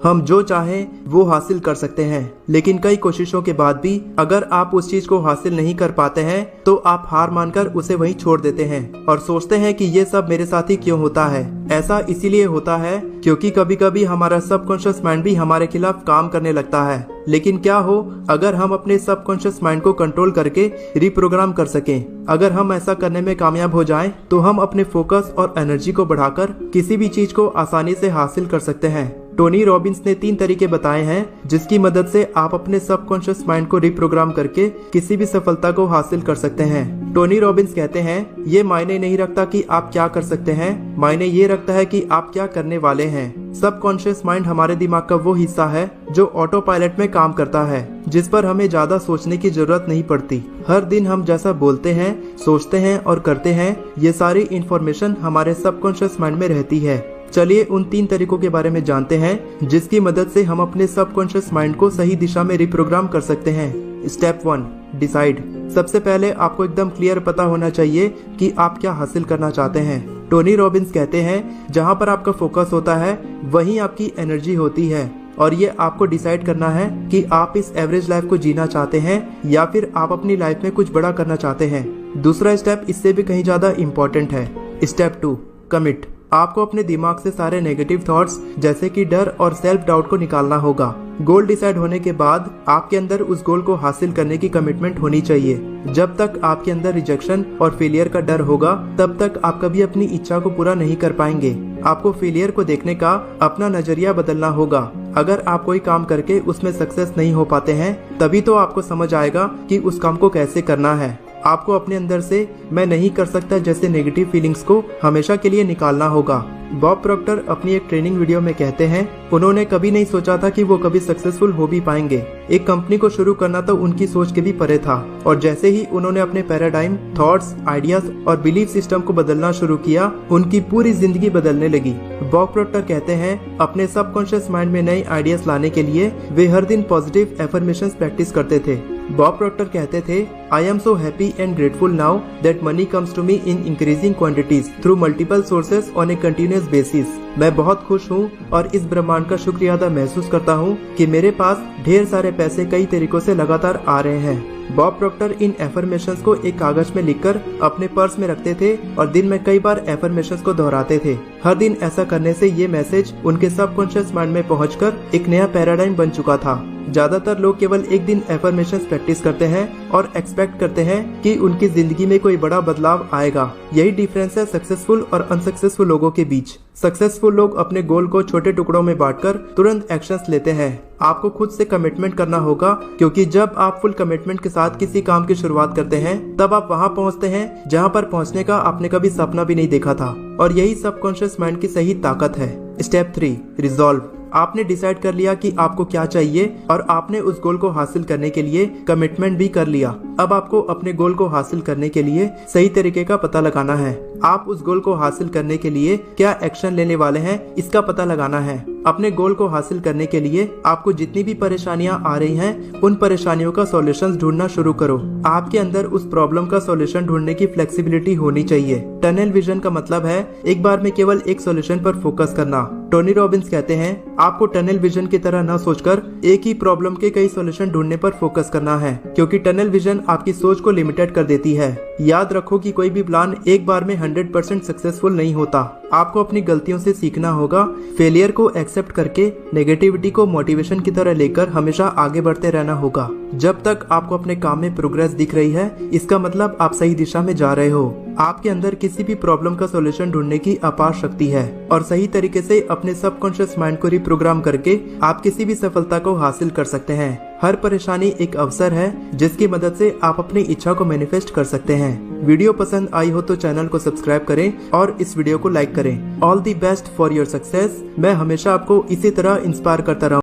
हम जो चाहें वो हासिल कर सकते हैं, लेकिन कई कोशिशों के बाद भी अगर आप उस चीज को हासिल नहीं कर पाते हैं तो आप हार मानकर उसे वहीं छोड़ देते हैं और सोचते हैं कि ये सब मेरे साथ ही क्यों होता है। ऐसा इसीलिए होता है क्योंकि कभी कभी हमारा सबकॉन्शियस माइंड भी हमारे खिलाफ काम करने लगता है। लेकिन क्या हो अगर हम अपने सबकॉन्शियस माइंड को कंट्रोल करके रिप्रोग्राम कर सकें। अगर हम ऐसा करने में कामयाब हो जाएं, तो हम अपने फोकस और एनर्जी को बढ़ाकर किसी भी चीज को आसानी से हासिल कर सकते हैं। टोनी रॉबिन्स ने 3 तरीके बताए हैं जिसकी मदद से आप अपने सबकॉन्शियस माइंड को रिप्रोग्राम करके किसी भी सफलता को हासिल कर सकते हैं। टोनी रॉबिन्स कहते हैं, ये मायने नहीं रखता कि आप क्या कर सकते हैं, मायने ये रखता है कि आप क्या करने वाले हैं। सबकॉन्शियस माइंड हमारे दिमाग का वो हिस्सा है जो ऑटो पायलट में काम करता है, जिस पर हमें ज्यादा सोचने की जरूरत नहीं पड़ती। हर दिन हम जैसा बोलते हैं, सोचते हैं और करते हैं, ये सारी इंफॉर्मेशन हमारे सबकॉन्शियस माइंड में रहती है। चलिए उन 3 तरीकों के बारे में जानते हैं जिसकी मदद से हम अपने सबकॉन्शियस माइंड को सही दिशा में रिप्रोग्राम कर सकते हैं। Step 1, decide. सबसे पहले आपको एकदम क्लियर पता होना चाहिए कि आप क्या हासिल करना चाहते हैं। टोनी रॉबिन्स कहते हैं, जहाँ पर आपका फोकस होता है वहीं आपकी एनर्जी होती है और ये आपको डिसाइड करना है कि आप इस एवरेज लाइफ को जीना चाहते हैं या फिर आप अपनी लाइफ में कुछ बड़ा करना चाहते हैं। दूसरा स्टेप इससे भी कहीं ज्यादा इम्पोर्टेंट है। Step 2, commit. आपको अपने दिमाग से सारे नेगेटिव थॉट्स जैसे कि डर और सेल्फ डाउट को निकालना होगा। गोल डिसाइड होने के बाद आपके अंदर उस गोल को हासिल करने की कमिटमेंट होनी चाहिए। जब तक आपके अंदर रिजेक्शन और फेलियर का डर होगा तब तक आप कभी अपनी इच्छा को पूरा नहीं कर पाएंगे। आपको फेलियर को देखने का अपना नजरिया बदलना होगा। अगर आप कोई काम करके उसमें सक्सेस नहीं हो पाते हैं तभी तो आपको समझ आएगा कि उस काम को कैसे करना है। आपको अपने अंदर से मैं नहीं कर सकता जैसे नेगेटिव फीलिंग्स को हमेशा के लिए निकालना होगा। बॉब प्रॉक्टर अपनी एक ट्रेनिंग वीडियो में कहते हैं, उन्होंने कभी नहीं सोचा था कि वो कभी सक्सेसफुल हो भी पाएंगे। एक कंपनी को शुरू करना तो उनकी सोच के भी परे था और जैसे ही उन्होंने अपने पैराडाइम, थॉट्स, आइडियाज और बिलीफ सिस्टम को बदलना शुरू किया, उनकी पूरी जिंदगी बदलने लगी। बॉब प्रॉक्टर कहते हैं, अपने सबकॉन्शियस माइंड में नए आइडियाज लाने के लिए वे हर दिन पॉजिटिव एफर्मेशंस प्रैक्टिस करते थे। बॉब प्रॉक्टर कहते थे, I am so happy and grateful now that money comes to me in increasing quantities through multiple sources on a continuous basis. मैं बहुत खुश हूँ और इस ब्रह्मांड का शुक्रिया अदा महसूस करता हूँ कि मेरे पास ढेर सारे पैसे कई तरीकों से लगातार आ रहे हैं। बॉब प्रॉक्टर इन एफर्मेशंस को एक कागज में लिखकर अपने पर्स में रखते थे और दिन में कई बार एफर्मेशंस को दोहराते थे। हर दिन ऐसा करने से ये मैसेज उनके सबकॉन्शियस माइंड में पहुंचकर एक नया पैराडाइम बन चुका था। ज्यादातर लोग केवल एक दिन एफर्मेशंस प्रैक्टिस करते हैं और एक्सपेक्ट करते हैं कि उनकी जिंदगी में कोई बड़ा बदलाव आएगा। यही डिफरेंस है सक्सेसफुल और अनसक्सेसफुल लोगों के बीच। सक्सेसफुल लोग अपने गोल को छोटे टुकड़ों में बांटकर तुरंत एक्शंस लेते हैं। आपको खुद से कमिटमेंट करना होगा क्योंकि जब आप फुल कमिटमेंट के साथ किसी काम की शुरुआत करते हैं तब आप वहां पहुंचते हैं जहां पर पहुंचने का आपने कभी सपना भी नहीं देखा था और यही सबकॉन्शियस माइंड की सही ताकत है। Step 3, resolve. आपने डिसाइड कर लिया कि आपको क्या चाहिए और आपने उस गोल को हासिल करने के लिए कमिटमेंट भी कर लिया। अब आपको अपने गोल को हासिल करने के लिए सही तरीके का पता लगाना है। आप उस गोल को हासिल करने के लिए क्या एक्शन लेने वाले हैं इसका पता लगाना है। अपने गोल को हासिल करने के लिए आपको जितनी भी परेशानियां आ रही हैं, उन परेशानियों का सॉल्यूशंस ढूंढना शुरू करो। आपके अंदर उस प्रॉब्लम का सॉल्यूशन ढूंढने की फ्लेक्सिबिलिटी होनी चाहिए। टनल विजन का मतलब है एक बार में केवल एक सॉल्यूशन पर फोकस करना। टोनी रॉबिन्स कहते हैं, आपको टनल विजन की तरह न सोचकर एक ही प्रॉब्लम के कई सॉल्यूशन ढूंढने पर फोकस करना है, क्योंकि टनल विजन आपकी सोच को लिमिटेड कर देती है। याद रखो कि कोई भी प्लान एक बार में 100% सक्सेसफुल नहीं होता। आपको अपनी गलतियों से सीखना होगा, फेलियर को एक्सेप्ट करके नेगेटिविटी को मोटिवेशन की तरह लेकर हमेशा आगे बढ़ते रहना होगा। जब तक आपको अपने काम में प्रोग्रेस दिख रही है, इसका मतलब आप सही दिशा में जा रहे हो। आपके अंदर किसी भी प्रॉब्लम का सॉल्यूशन ढूंढने की अपार शक्ति है और सही तरीके से अपने सबकॉन्शियस माइंड को रिप्रोग्राम करके आप किसी भी सफलता को हासिल कर सकते हैं। हर परेशानी एक अवसर है जिसकी मदद से आप अपनी इच्छा को मैनिफेस्ट कर सकते हैं। वीडियो पसंद आई हो तो चैनल को सब्सक्राइब करें और इस वीडियो को लाइक करें। All the best for your success. मैं हमेशा आपको इसी तरह इंस्पायर करता रहूंगा।